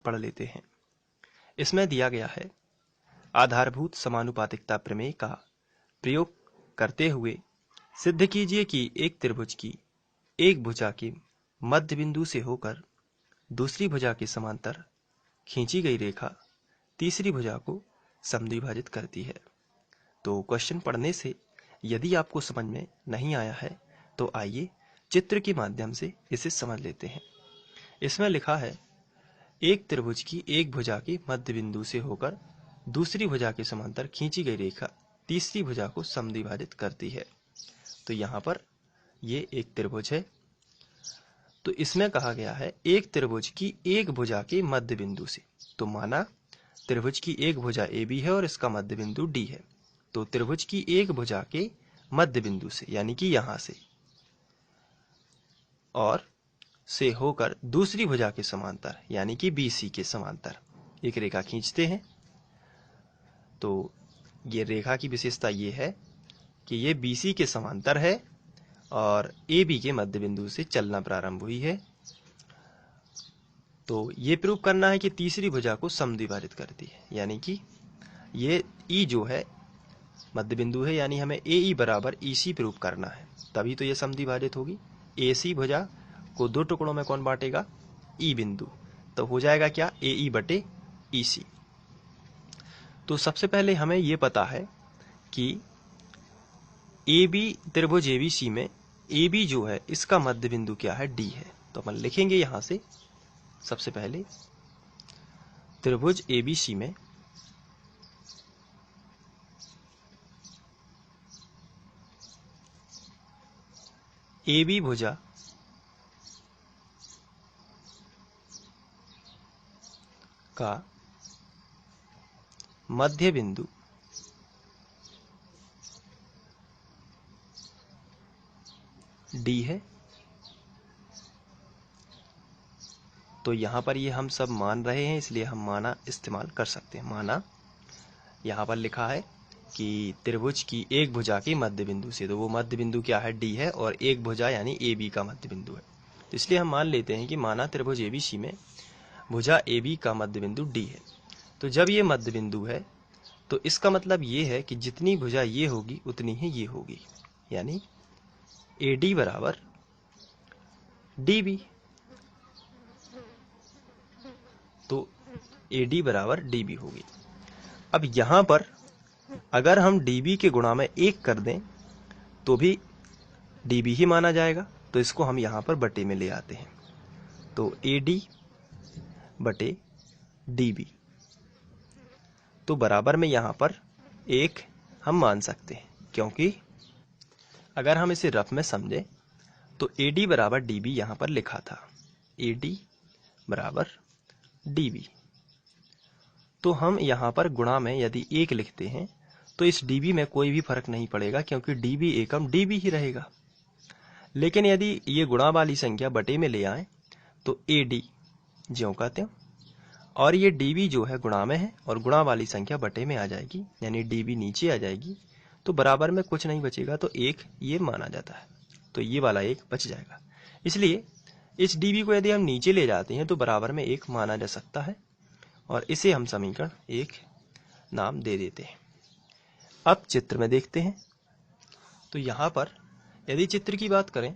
पढ़ लेते हैं। इसमें दिया गया है आधारभूत समानुपातिकता प्रमेय का प्रयोग करते हुए सिद्ध कीजिए कि एक त्रिभुज की एक भुजा के मध्य बिंदु से होकर दूसरी भुजा के समांतर खींची गई रेखा तीसरी भुजा को समद्विभाजित करती है। तो क्वेश्चन पढ़ने से यदि आपको समझ में नहीं आया है तो आइए चित्र के माध्यम से इसे समझ लेते हैं। इसमें लिखा है एक त्रिभुज की एक भुजा के मध्य बिंदु से होकर दूसरी भुजा के समांतर खींची गई रेखा तीसरी भुजा को समद्विभाजित करती है। तो यहाँ पर ये एक त्रिभुज है। तो इसमें कहा गया है एक त्रिभुज की एक भुजा के मध्य बिंदु से। तो माना त्रिभुज की एक भुजा AB है और इसका मध्य बिंदु D है। तो त्रिभुज की एक भुजा के मध्य बिंदु से यानी कि यहां से और से होकर दूसरी भुजा के समांतर यानी कि BC के समांतर एक रेखा खींचते हैं। तो ये रेखा की विशेषता ये है कि ये BC के समांतर है और AB के मध्य बिंदु से चलना प्रारंभ हुई है। तो ये प्रूव करना है कि तीसरी भुजा को समद्विभाजित करती है, यानी कि ये E जो है मध्य बिंदु है, यानी हमें AE बराबर EC प्रूव करना है, तभी तो ये समद्विभाजित होगी। AC भुजा को दो टुकड़ों में कौन बांटेगा? E बिंदु। तो हो जाएगा क्या? AE बटे EC। तो सबसे पहले हमें ये पता है कि AB त्रिभुज ABC में AB जो है इसका मध्य बिंदु क्या है? D है। तो अपन लिखेंगे यहां से सबसे पहले त्रिभुज ABC में AB भुजा का मध्य बिंदु D है। तो यहां पर ये हम सब मान रहे हैं, इसलिए हम माना इस्तेमाल कर सकते हैं। माना यहां पर लिखा है कि त्रिभुज की एक भुजा के मध्य बिंदु से, तो वो मध्य बिंदु क्या है? D है, और एक भुजा यानी AB का मध्य बिंदु है। तो इसलिए हम मान लेते हैं कि माना त्रिभुज ABC में भुजा AB का मध्य बिंदु D है। तो जब ये मध्य बिंदु है तो इसका मतलब ये है कि जितनी भुजा ये होगी उतनी ही ये होगी, यानी AD बराबर DB। तो AD बराबर DB होगी। अब यहां पर अगर हम DB के गुणा में 1 कर दें तो भी DB ही माना जाएगा। तो इसको हम यहां पर बटे में ले आते हैं। तो AD बटे DB, तो बराबर में यहां पर 1 हम मान सकते हैं, क्योंकि अगर हम इसे रफ में समझें तो AD बराबर DB यहां पर लिखा था। AD बराबर DB, तो हम यहां पर गुणा में यदि 1 लिखते हैं तो इस DB में कोई भी फर्क नहीं पड़ेगा, क्योंकि DB एकम DB ही रहेगा। लेकिन यदि ये गुणा वाली संख्या बटे में ले आए तो AD ज्यों का त्यों, और ये DB जो है गुणा में है और गुणा वाली संख्या बटे में आ जाएगी, यानी DB नीचे आ जाएगी। तो बराबर में कुछ नहीं बचेगा, तो 1 ये माना जाता है। तो ये वाला 1 बच जाएगा। इसलिए इस DB को यदि हम नीचे ले जाते हैं तो बराबर में 1 माना जा सकता है, और इसे हम समीकरण 1 नाम दे देते हैं। अब चित्र में देखते हैं। तो यहाँ पर यदि चित्र की बात करें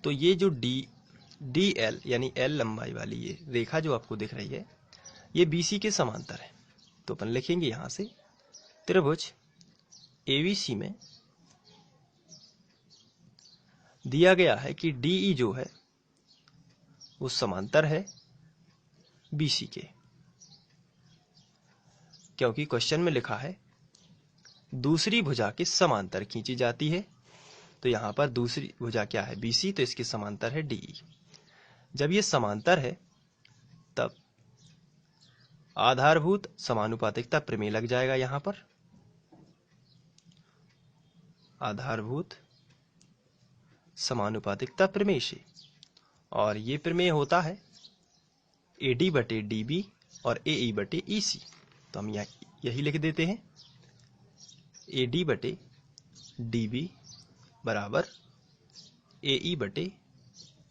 तो ये जो DL यानी L लंबाई वाली ये रेखा जो आपको दिख रही है, ये BC के समांतर है। तो अपन लिखेंगे यहाँ से त्रिभुज ABC में दिया गया है कि DE जो है वो समांतर है BC के, क्योंकि क्वेश्चन में लिखा है दूसरी भुजा के समांतर खींची जाती है। तो यहां पर दूसरी भुजा क्या है? BC, तो इसके समांतर है DE। जब ये समांतर है तब आधारभूत समानुपातिकता प्रमेय लग जाएगा यहां पर। आधारभूत समानुपातिकता प्रमेय से, और ये प्रमेय होता है AD बटे DB और AE बटे EC। तो हम यही लिख देते हैं AD बटे DB बराबर AE बटे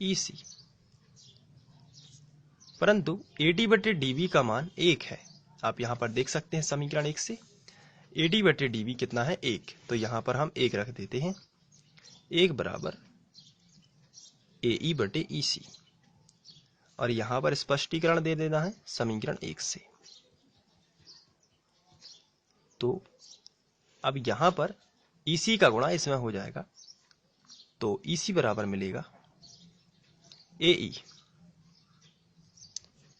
EC। परंतु AD बटे DB का मान 1 है। आप यहाँ पर देख सकते हैं समीकरण 1 से AD बटे DB कितना है 1, तो यहाँ पर हम 1 रख देते हैं। 1 बराबर AE बटे EC, और यहाँ पर स्पष्टीकरण दे देना है समीकरण 1 से। तो अब यहाँ पर EC का गुणा इसमें हो जाएगा, तो EC बराबर मिलेगा AE।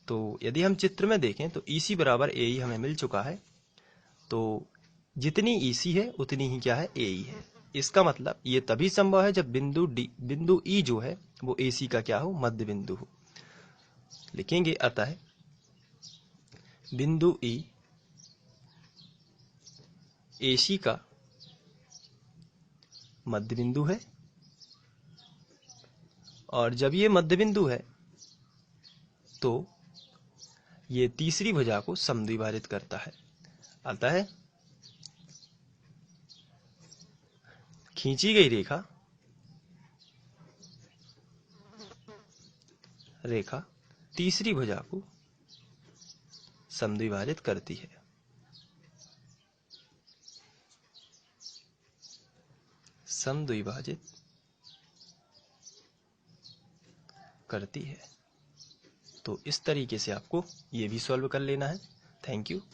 तो यदि हम चित्र में देखें तो EC बराबर AE हमें मिल चुका है। तो जितनी EC है उतनी ही क्या है AE है। इसका मतलब ये तभी संभव है जब बिंदु E जो है वो AC का क्या हो, मध्य बिंदु हो। लिखेंगे अतः बिंदु E AC का मध्य बिंदु है, और जब ये मध्य बिंदु है तो ये तीसरी भुजा को समद्विभाजित करता है। अतः खींची गई रेखा तीसरी भुजा को समद्विभाजित करती है। समद्विभाजित करती है। तो इस तरीके से आपको ये भी सॉल्व कर लेना है। Thank you.